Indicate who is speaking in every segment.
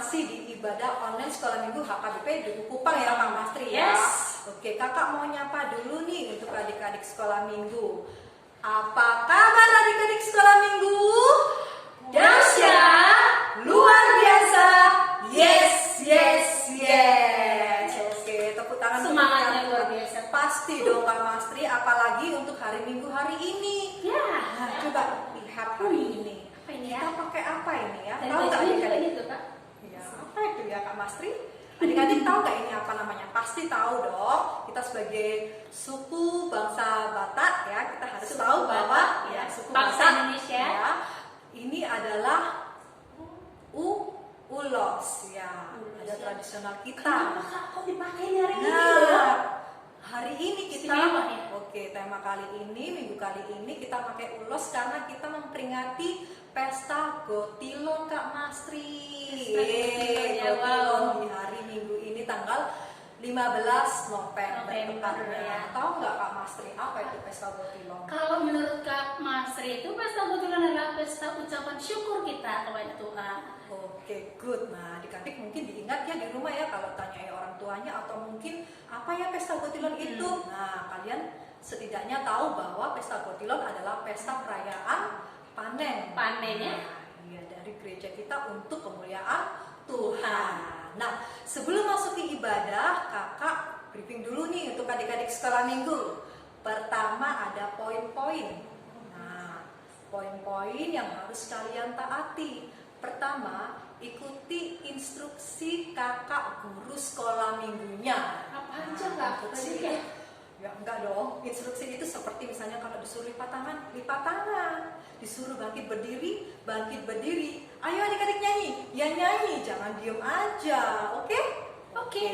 Speaker 1: masih di ibadah online sekolah minggu HKBP Duku Kupang ya Kak Mastri ya.
Speaker 2: Yes.
Speaker 1: Oke, kakak mau nyapa dulu nih untuk adik-adik sekolah minggu. Apa kabar adik-adik sekolah minggu?
Speaker 2: Dahsyat,
Speaker 1: luar biasa. Yes, yes, yes. Oke, tepuk tangan.
Speaker 2: Semangatnya luar biasa.
Speaker 1: Pasti dong Kak Mastri, apalagi untuk hari Minggu hari ini.
Speaker 2: Ya.
Speaker 1: Nah, coba lihat hari ini.
Speaker 2: Apa ini ya?
Speaker 1: Kita pakai apa ini ya?
Speaker 2: Dan
Speaker 1: Tahu nggak
Speaker 2: bajunya juga
Speaker 1: adik-adik?
Speaker 2: gitu Kak.
Speaker 1: Ya, apa itu ya Kak Mastri? Adik-adik tahu nggak ini apa namanya? Pasti tahu dong. Kita sebagai suku bangsa Batak ya, kita harus
Speaker 2: Suku
Speaker 1: tahu bahwa
Speaker 2: Batak,
Speaker 1: ya
Speaker 2: ya,
Speaker 1: suku
Speaker 2: bangsa
Speaker 1: Batak
Speaker 2: Indonesia.
Speaker 1: ya, ini adalah ulos ya. Ada tradisional kita.
Speaker 2: Kenapa Kak kok dipakai hari ini?
Speaker 1: Nah, hari ini kita
Speaker 2: Istimewa ya?
Speaker 1: Oke, tema kali ini, minggu kali ini kita pakai ulos karena kita memperingati Pesta Gotilon Kak Mastri.
Speaker 2: Pesta Gotilon, ya,
Speaker 1: Gotilon
Speaker 2: wow.
Speaker 1: di hari Minggu ini tanggal 15 November tepatnya.
Speaker 2: ya.
Speaker 1: Tahu nggak Kak Mastri apa itu Pesta Gotilon?
Speaker 2: Kalau menurut Kak Mastri itu pesta Gotilon adalah pesta ucapan syukur kita kepada Tuhan.
Speaker 1: Oke, good. Nah, adik-adik mungkin diingat ya di rumah ya kalau tanyai orang tuanya atau mungkin apa ya Pesta Gotilon itu. Nah, kalian setidaknya tahu bahwa Pesta Gotilon adalah pesta perayaan panen.
Speaker 2: Panen ya?
Speaker 1: Iya, dari gereja kita untuk kemuliaan Tuhan. Nah, sebelum masuk ke ibadah, kakak briefing dulu nih untuk adik-adik sekolah minggu. Pertama ada poin-poin. Nah, poin-poin yang harus kalian taati. Pertama, ikuti instruksi kakak guru sekolah minggunya.
Speaker 2: Apa aja Kak?
Speaker 1: Instruksi
Speaker 2: Banyak ya?
Speaker 1: ya enggak dong. Instruksi itu seperti misalnya kalau disuruh lipat tangan, lipat tangan. Disuruh bangkit berdiri, bangkit berdiri. Ayo adik-adik nyanyi, ya nyanyi, jangan diem aja, oke?
Speaker 2: Oke.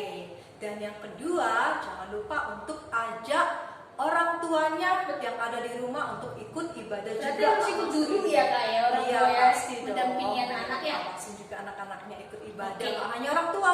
Speaker 1: Dan yang kedua, jangan lupa untuk ajak orang tuanya yang ada di rumah untuk ikut ibadah
Speaker 2: Berarti
Speaker 1: juga.
Speaker 2: harus ikut dulu ya Kak ya, orang
Speaker 1: Iya,
Speaker 2: tua ya,
Speaker 1: pasti dong.
Speaker 2: mendampingi anak-anak ya.
Speaker 1: Awasin juga anak-anaknya ikut ibadah.
Speaker 2: Oke.
Speaker 1: Nggak hanya orang tua,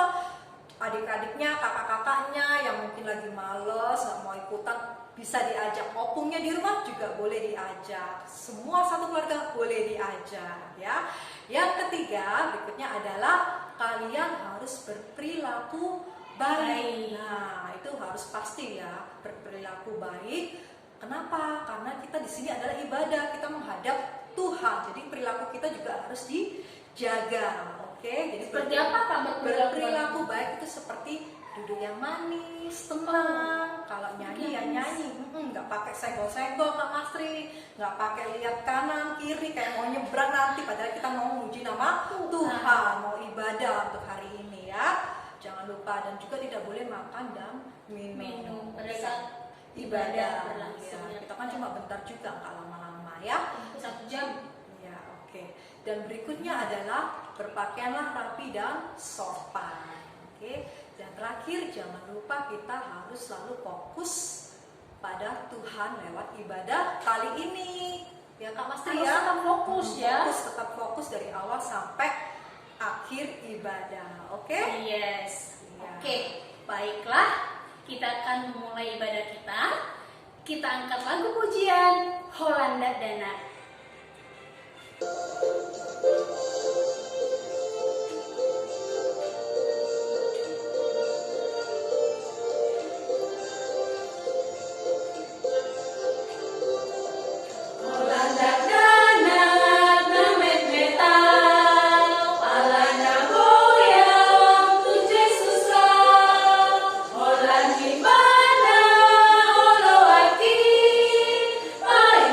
Speaker 1: adik-adiknya, kakak-kakaknya yang mungkin lagi males, nggak mau ikutan, bisa diajak. Opungnya di rumah juga boleh diajak. Semua satu keluarga boleh diajak ya. Yang ketiga, berikutnya adalah kalian harus berperilaku baik. Nah, itu harus pasti ya, berperilaku baik. Kenapa? Karena kita di sini adalah ibadah, kita menghadap Tuhan. Jadi perilaku kita juga harus dijaga. Oke, jadi
Speaker 2: Seperti apa Kak
Speaker 1: berperilaku baik itu seperti duduk yang manis, tenang. Kalau nyanyi ya nyanyi, nggak pakai senggol-senggol Kak Mastri, nggak pakai lihat kanan kiri kayak mau nyebrang nanti. Padahal kita mau memuji nama Tuhan, mau ibadah untuk hari ini ya. Jangan lupa, dan juga tidak boleh makan dan minum
Speaker 2: pada saat
Speaker 1: ibadah.
Speaker 2: berlangsung.
Speaker 1: Ya, kita kan cuma bentar juga, nggak lama-lama ya.
Speaker 2: 1 jam.
Speaker 1: Ya, oke. Dan berikutnya adalah berpakaianlah rapi dan sopan. Oke. Dan terakhir, jangan lupa kita harus selalu fokus pada Tuhan lewat ibadah kali ini. Ya Kak Mastri
Speaker 2: Harus
Speaker 1: ya.
Speaker 2: tetap fokus ya.
Speaker 1: Tetap fokus dari awal sampai akhir ibadah. Oke?
Speaker 2: Yes.
Speaker 1: Iya.
Speaker 2: Oke, baiklah. Kita akan memulai ibadah kita. Kita angkat lagu pujian Holanda Dana.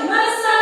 Speaker 3: Masa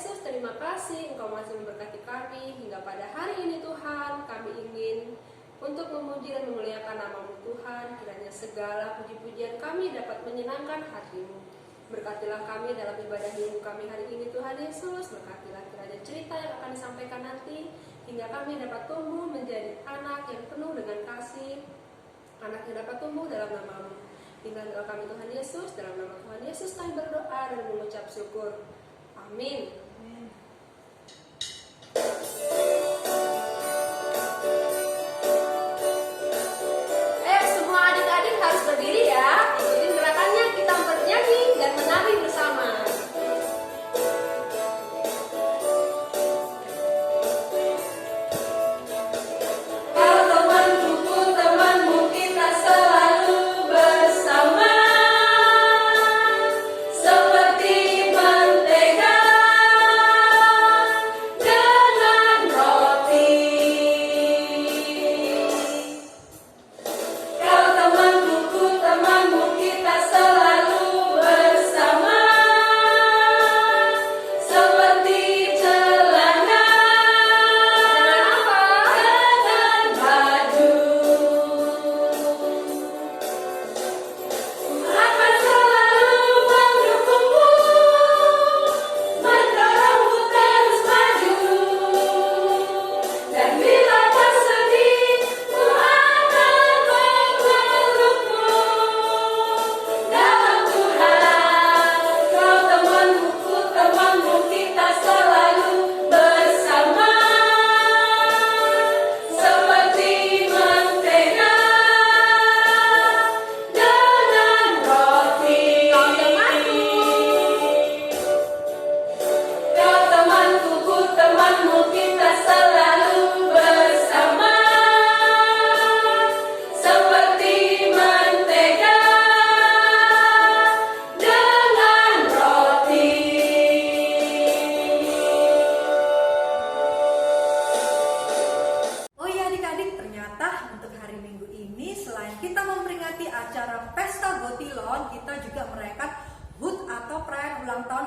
Speaker 3: Yesus, terima kasih Engkau masih memberkati kami hingga pada hari ini Tuhan. Kami ingin untuk memuji dan memuliakan nama-Mu Tuhan. Kiranya segala puji-pujian kami dapat menyenangkan hati-Mu. Berkatilah kami dalam ibadah minggu kami hari ini Tuhan Yesus. Berkatilah kiranya cerita yang akan disampaikan nanti hingga kami dapat tumbuh menjadi anak yang penuh dengan kasih, anak yang dapat tumbuh dalam nama-Mu. Tinggal kami Tuhan Yesus, dalam nama Tuhan Yesus kami berdoa dan mengucap syukur. Amin. Semua adik-adik harus berdiri ya. Ikutin gerakannya, kita bernyanyi dan menari bersama.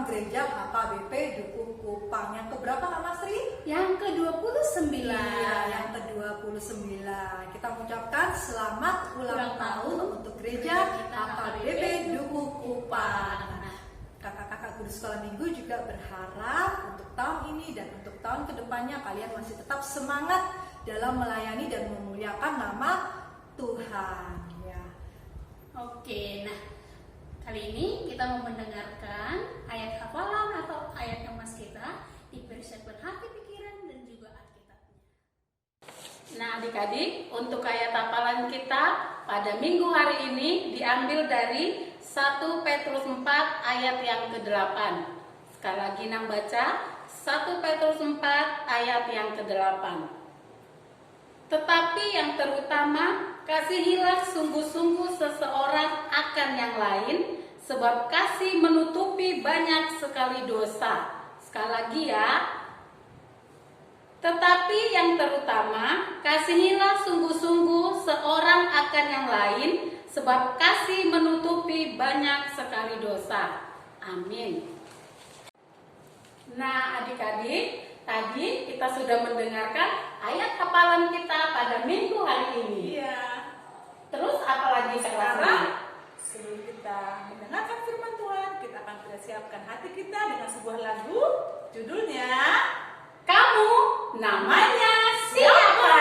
Speaker 1: Gereja HKBP Dukuh Kupang. Yang keberapa Kak Masri?
Speaker 2: Yang ke-29.
Speaker 1: Iya, yang ke-29. Kita mengucapkan selamat ulang tahun untuk Gereja HKBP Dukuh Kupang. Kakak-kakak guru sekolah minggu juga berharap untuk tahun ini dan untuk tahun kedepannya kalian masih tetap semangat dalam melayani dan memuliakan nama Tuhan. Ya.
Speaker 2: Oke, nah kali ini kita mau mendengarkan ayat hafalan atau ayat emas kita, dipersiapkan hati, pikiran, dan juga Alkitabnya. Nah adik-adik, untuk ayat hafalan kita pada minggu hari ini diambil dari 1 Petrus 4 ayat yang ke-8. Sekali lagi Nang baca, 1 Petrus 4 ayat yang ke-8. Tetapi yang terutama, kasihilah sungguh-sungguh seseorang akan yang lain, sebab kasih menutupi banyak sekali dosa. Sekali lagi ya. Tetapi yang terutama, kasihilah sungguh-sungguh seorang akan yang lain, sebab kasih menutupi banyak sekali dosa. Amin. Nah adik-adik, tadi kita sudah mendengarkan ayat hafalan kita pada minggu hari ini.
Speaker 4: Iya.
Speaker 2: Terus apa lagi
Speaker 4: Sekarang sebelum kita mendengarkan firman Tuhan, kita akan persiapkan hati kita dengan sebuah lagu. Judulnya
Speaker 2: Kamu namanya siapa?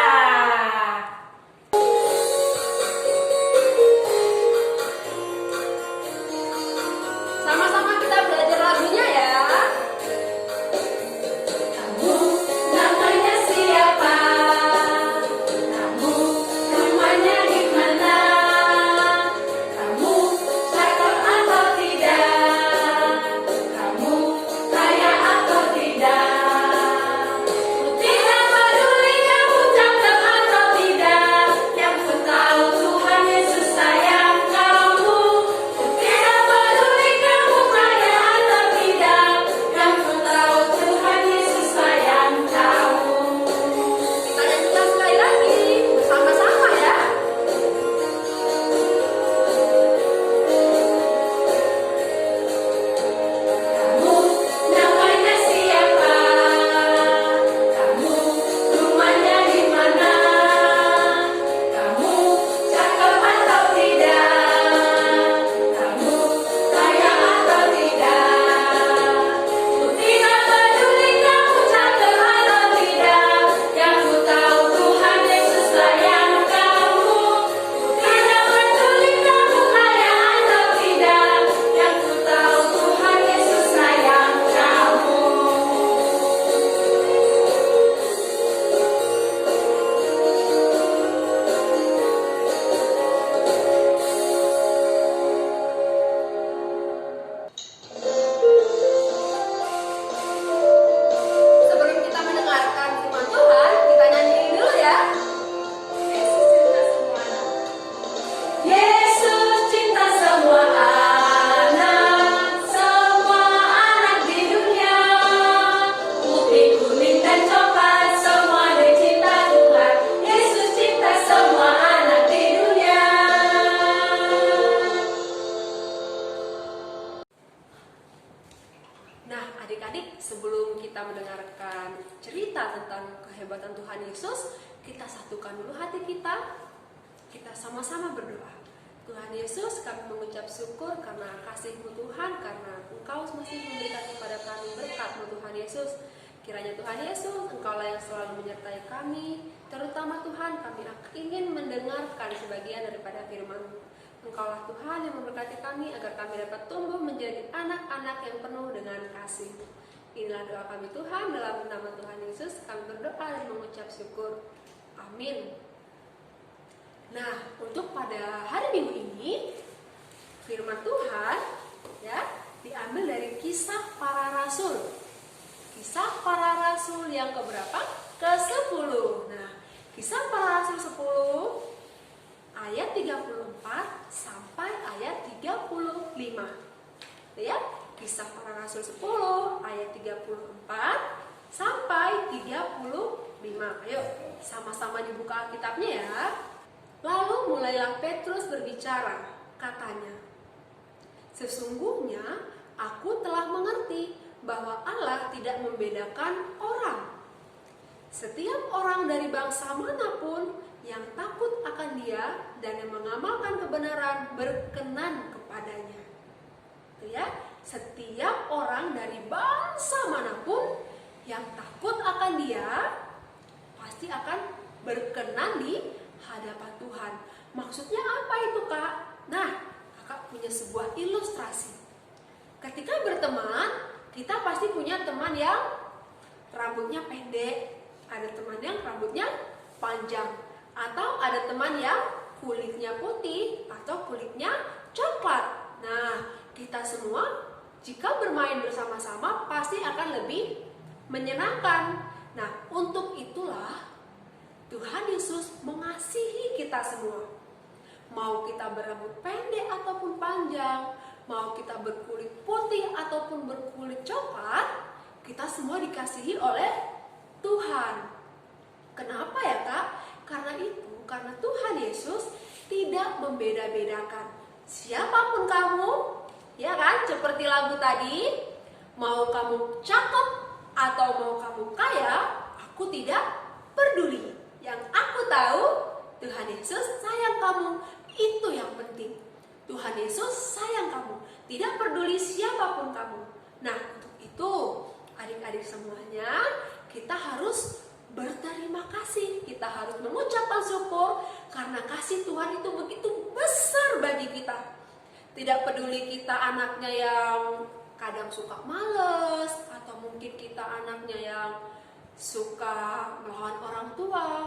Speaker 3: Sama-sama kita belajar lagunya ya.
Speaker 2: Kamu namanya siapa? Kamu rumahnya di mana? Kamu cakep atau tidak? Kamu kaya atau tidak? Putih apa
Speaker 3: kita mendengarkan cerita tentang kehebatan Tuhan Yesus, kita satukan dulu hati kita. Kita sama-sama berdoa. Tuhan Yesus, kami mengucap syukur karena kasih-Mu Tuhan, karena Engkau masih memberikan kepada kami berkat-Mu Tuhan Yesus. Kiranya Tuhan Yesus, Engkaulah yang selalu menyertai kami, terutama Tuhan, kami ingin mendengarkan sebagian daripada firman-Mu. Engkaulah Tuhan yang memberkati kami agar kami dapat tumbuh menjadi anak-anak yang penuh dengan kasih. Inilah doa kami Tuhan, dalam nama Tuhan Yesus kami berdoa dan mengucap syukur. Amin. Nah, untuk pada hari Minggu ini, firman Tuhan ya diambil dari Kisah Para Rasul. Kisah Para Rasul yang keberapa? Ke-10. Nah, Kisah Para Rasul 10 ayat 34 sampai ayat 35. Ya, Kisah Para Rasul 10 ayat 34 sampai 35. Ayo, sama-sama dibuka Alkitabnya ya. Lalu mulailah Petrus berbicara, katanya, "Sesungguhnya aku telah mengerti bahwa Allah tidak membedakan orang. Setiap orang dari bangsa manapun yang takut akan Dia dan yang mengamalkan kebenaran berkenan kepadanya." Ya, setiap orang dari bangsa manapun yang takut akan Dia pasti akan berkenan di hadapan Tuhan. Maksudnya apa itu, Kak? Nah, Kakak punya sebuah ilustrasi. Ketika berteman, kita pasti punya teman yang rambutnya pendek, ada teman yang rambutnya panjang, atau ada teman yang kulitnya putih atau kulitnya coklat. Nah, kita semua jika bermain bersama-sama pasti akan lebih menyenangkan. Nah, untuk itulah Tuhan Yesus mengasihi kita semua. Mau kita berambut pendek ataupun panjang, mau kita berkulit putih ataupun berkulit coklat, kita semua dikasihi oleh Tuhan. Kenapa ya, Kak? Karena Tuhan Yesus tidak membeda-bedakan. Siapapun kamu, ya kan? Seperti lagu tadi, mau kamu cakep atau mau kamu kaya, aku tidak peduli. Yang aku tahu, Tuhan Yesus sayang kamu. Itu yang penting. Tuhan Yesus sayang kamu. Tidak peduli siapapun kamu. Nah, untuk itu, adik-adik semuanya, kita harus berterima kasih. Kita harus mengucapkan syukur karena kasih Tuhan itu begitu besar bagi kita. Tidak peduli kita anaknya yang kadang suka males, atau mungkin kita anaknya yang suka melawan orang tua,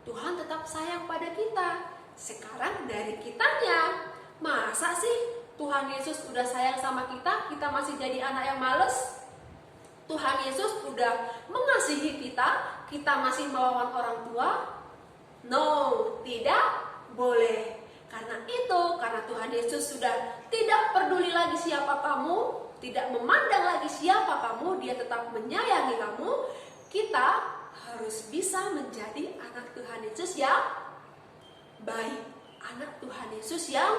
Speaker 3: Tuhan tetap sayang pada kita. Sekarang dari kitanya, masa sih Tuhan Yesus udah sayang sama kita, kita masih jadi anak yang males? Tuhan Yesus udah mengasihi kita, kita masih melawan orang tua? No, tidak boleh. Karena Tuhan Yesus sudah tidak peduli lagi siapa kamu, tidak memandang lagi siapa kamu, Dia tetap menyayangi kamu. Kita harus bisa menjadi anak Tuhan Yesus yang baik, anak Tuhan Yesus yang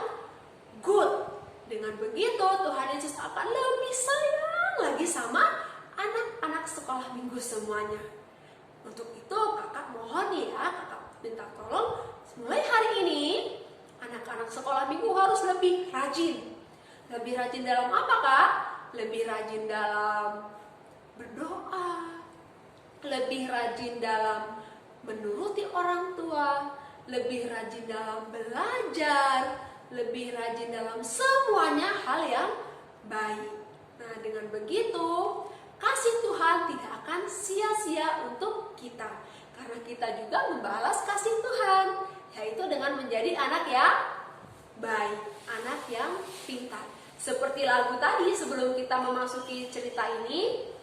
Speaker 3: good. Dengan begitu Tuhan Yesus akan lebih sayang lagi sama anak-anak sekolah minggu semuanya. Untuk itu kakak mohon ya, kakak minta tolong mulai hari ini anak-anak sekolah minggu harus lebih rajin. Lebih rajin dalam apa, Kak? Lebih rajin dalam berdoa, lebih rajin dalam menuruti orang tua, lebih rajin dalam belajar, lebih rajin dalam semuanya hal yang baik. Nah, dengan begitu kasih Tuhan tidak akan sia-sia untuk kita, karena kita juga membalas kasih Tuhan, yaitu dengan menjadi anak yang baik, anak yang pintar. Seperti lagu tadi sebelum kita memasuki cerita ini,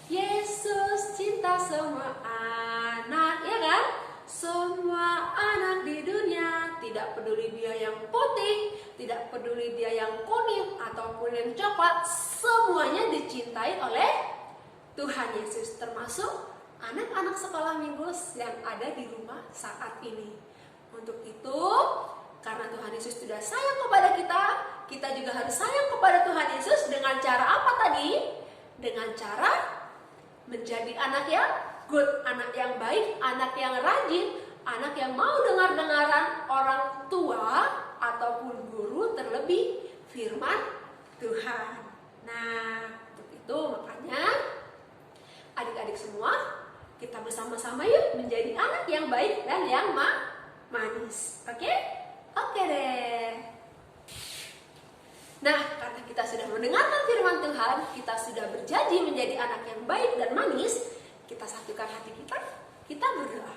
Speaker 3: Yesus cinta semua anak, ya kan? Semua anak di dunia, tidak peduli dia yang putih, tidak peduli dia yang kuning ataupun yang coklat, semuanya dicintai oleh Tuhan Yesus, termasuk anak-anak sekolah minggu yang ada di rumah saat ini. Untuk itu, karena Tuhan Yesus sudah sayang kepada kita, kita juga harus sayang kepada Tuhan Yesus dengan cara apa tadi? Dengan cara menjadi anak yang good, anak yang baik, anak yang rajin, anak yang mau dengar-dengaran orang tua ataupun guru, terlebih firman Tuhan. Nah, untuk itu makanya adik-adik semua, kita bersama-sama yuk menjadi anak yang baik dan yang manis. Oke? Oke deh. Nah, karena kita sudah mendengarkan firman Tuhan, kita sudah berjanji menjadi anak yang baik dan manis, kita satukan hati kita berdoa.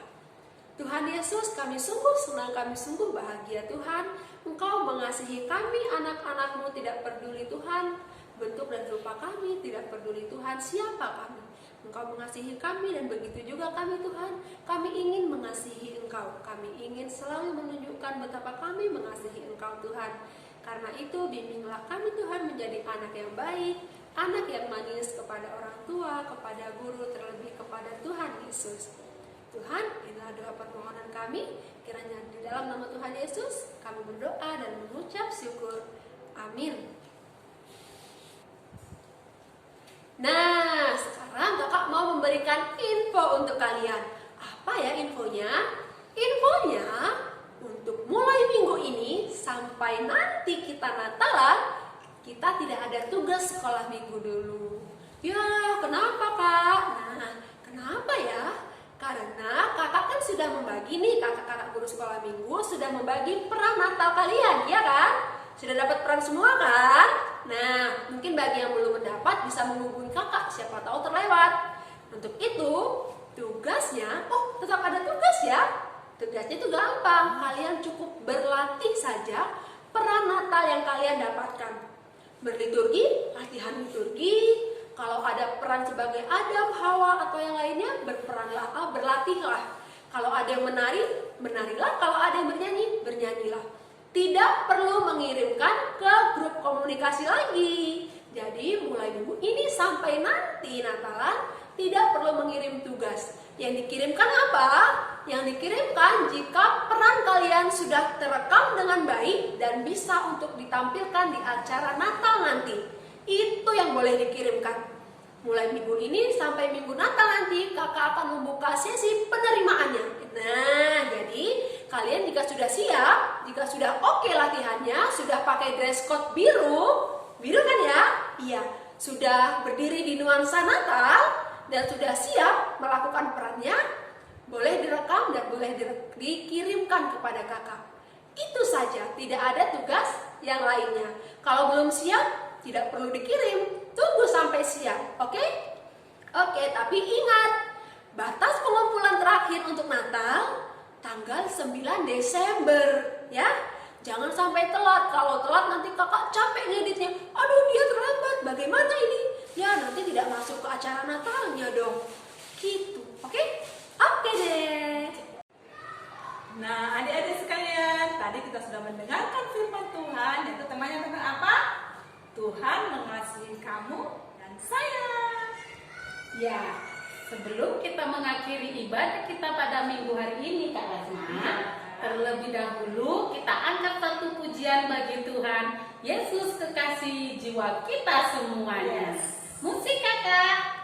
Speaker 3: Tuhan Yesus, kami sungguh senang, kami sungguh bahagia Tuhan. Engkau mengasihi kami, anak-anak-Mu, tidak peduli Tuhan bentuk dan rupa kami, tidak peduli Tuhan siapa kami. Engkau mengasihi kami dan begitu juga kami Tuhan. Kami ingin mengasihi Engkau. Kami ingin selalu menunjukkan betapa kami mengasihi Engkau Tuhan. Karena itu bimbinglah kami Tuhan menjadi anak yang baik, anak yang manis kepada orang tua, kepada guru, terlebih kepada Tuhan Yesus. Tuhan, inilah doa permohonan kami. Kiranya di dalam nama Tuhan Yesus kami berdoa dan mengucap syukur. Amin. Nah, sekarang kakak mau memberikan info untuk kalian. Apa ya infonya? Infonya, untuk mulai minggu ini sampai nanti kita Natalan, kita tidak ada tugas sekolah minggu dulu. Ya, kenapa kak? Nah, kenapa ya? Karena kakak kan sudah membagi nih, kakak-kakak guru sekolah minggu sudah membagi peran Natal kalian, ya kan? Sudah dapat peran semua kan? Nah, mungkin bagi yang belum mendapat bisa menghubungi kakak, siapa tahu terlewat. Untuk itu, tugasnya, tetap ada tugas ya. Tugasnya itu gampang, kalian cukup berlatih saja peran Natal yang kalian dapatkan. Berliturgi, latihan liturgi. Kalau ada peran sebagai Adam, Hawa, atau yang lainnya, berlatihlah. Kalau ada yang menari, menarilah. Kalau ada yang bernyanyi, bernyanyilah. Tidak perlu mengirimkan ke grup komunikasi lagi. Jadi mulai minggu ini sampai nanti Natalan, tidak perlu mengirim tugas. Yang dikirimkan apa? Yang dikirimkan jika peran kalian sudah terekam dengan baik dan bisa untuk ditampilkan di acara Natal nanti. Itu yang boleh dikirimkan. Mulai minggu ini sampai minggu Natal nanti kakak akan membuka sesi penerimaannya. Nah, jadi kalian jika sudah siap, jika sudah oke latihannya, sudah pakai dress code biru kan ya? Iya, sudah berdiri di nuansa Natal dan sudah siap melakukan perannya, boleh direkam dan boleh dikirimkan kepada kakak. Itu saja, tidak ada tugas yang lainnya. Kalau belum siap, tidak perlu dikirim, tunggu sampai siap, oke? Oke, tapi ingat, batas pengumpulan terakhir untuk Natal tanggal 9 Desember, ya. Jangan sampai telat, kalau telat nanti kakak capek ngeditnya. Aduh, dia terlambat, bagaimana ini? Ya, nanti tidak masuk ke acara Natalnya dong. Gitu, oke? Oke deh.
Speaker 4: Nah, adik-adik sekalian, tadi kita sudah mendengarkan firman Tuhan, yaitu temanya tentang apa? Tuhan mengasihi kamu dan saya.
Speaker 2: Ya, sebelum kita mengakhiri ibadah kita pada minggu hari ini Kak Rasma, terlebih dahulu kita angkat satu pujian bagi Tuhan Yesus kekasih jiwa kita semuanya. Musik kakak.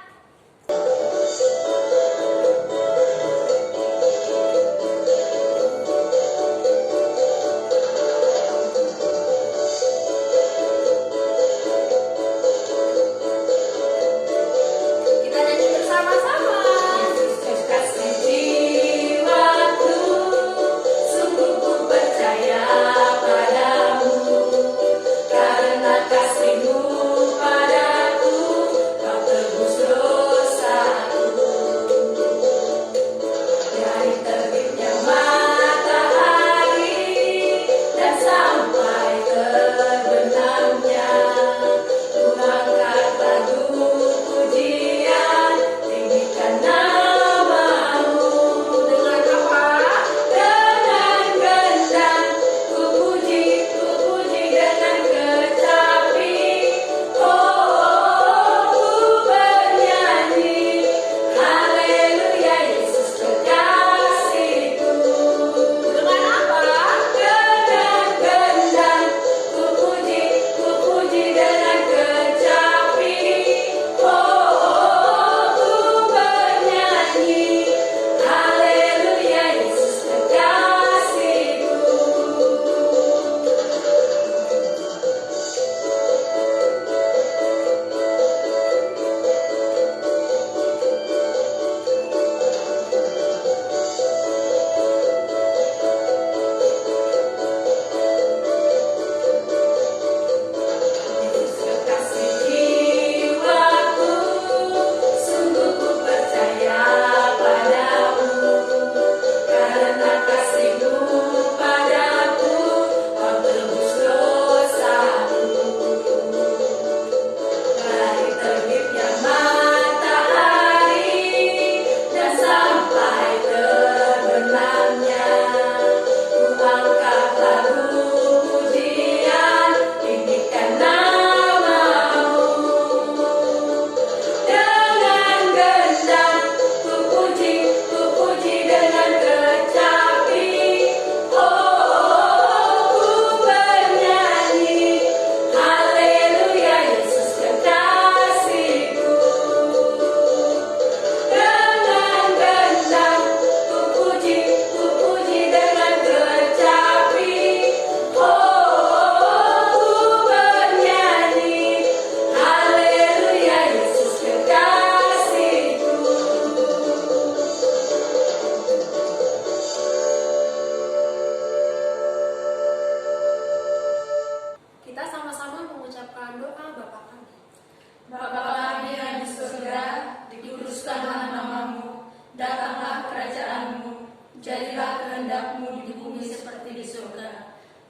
Speaker 5: Karena kasih-Mu padaku, Kau tebus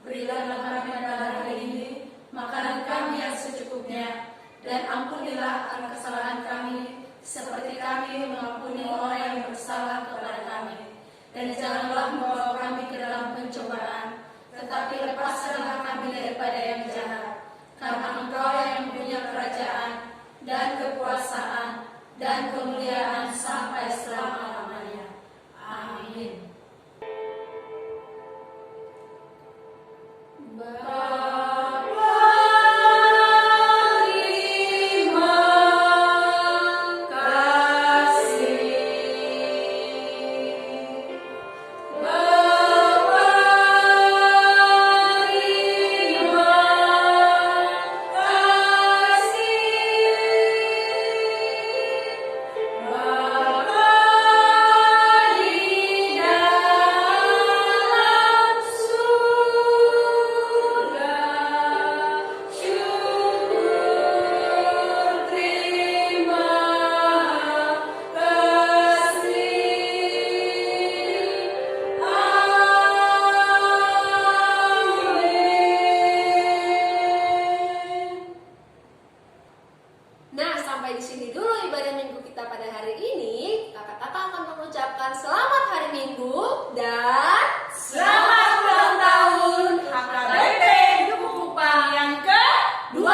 Speaker 2: Berikanlah kami pada hari ini makanan kami yang secukupnya, dan ampunilah akan kesalahan kami, seperti kami mengampuni orang yang bersalah kepada kami. Dan janganlah membawa kami ke dalam pencobaan, tetapi lepaskanlah kami daripada yang jahat. Karena Engkau yang punya kerajaan, dan kekuasaan, dan kemuliaan sampai selama-lamanya. Amin.
Speaker 3: Nah, sampai di sini dulu ibadah minggu kita pada hari ini. Kakak-kakak akan mengucapkan selamat hari Minggu dan
Speaker 4: Selamat ulang tahun HKBP Dukupang yang
Speaker 3: ke-29.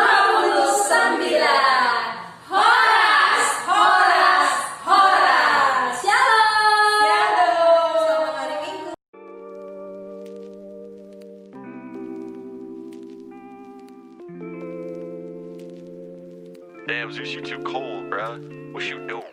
Speaker 3: Horas, horas, horas. Shalom.
Speaker 4: Shalom.
Speaker 1: Selamat hari Minggu.
Speaker 5: Damn, Zeus, you too cold, bruh. What you do?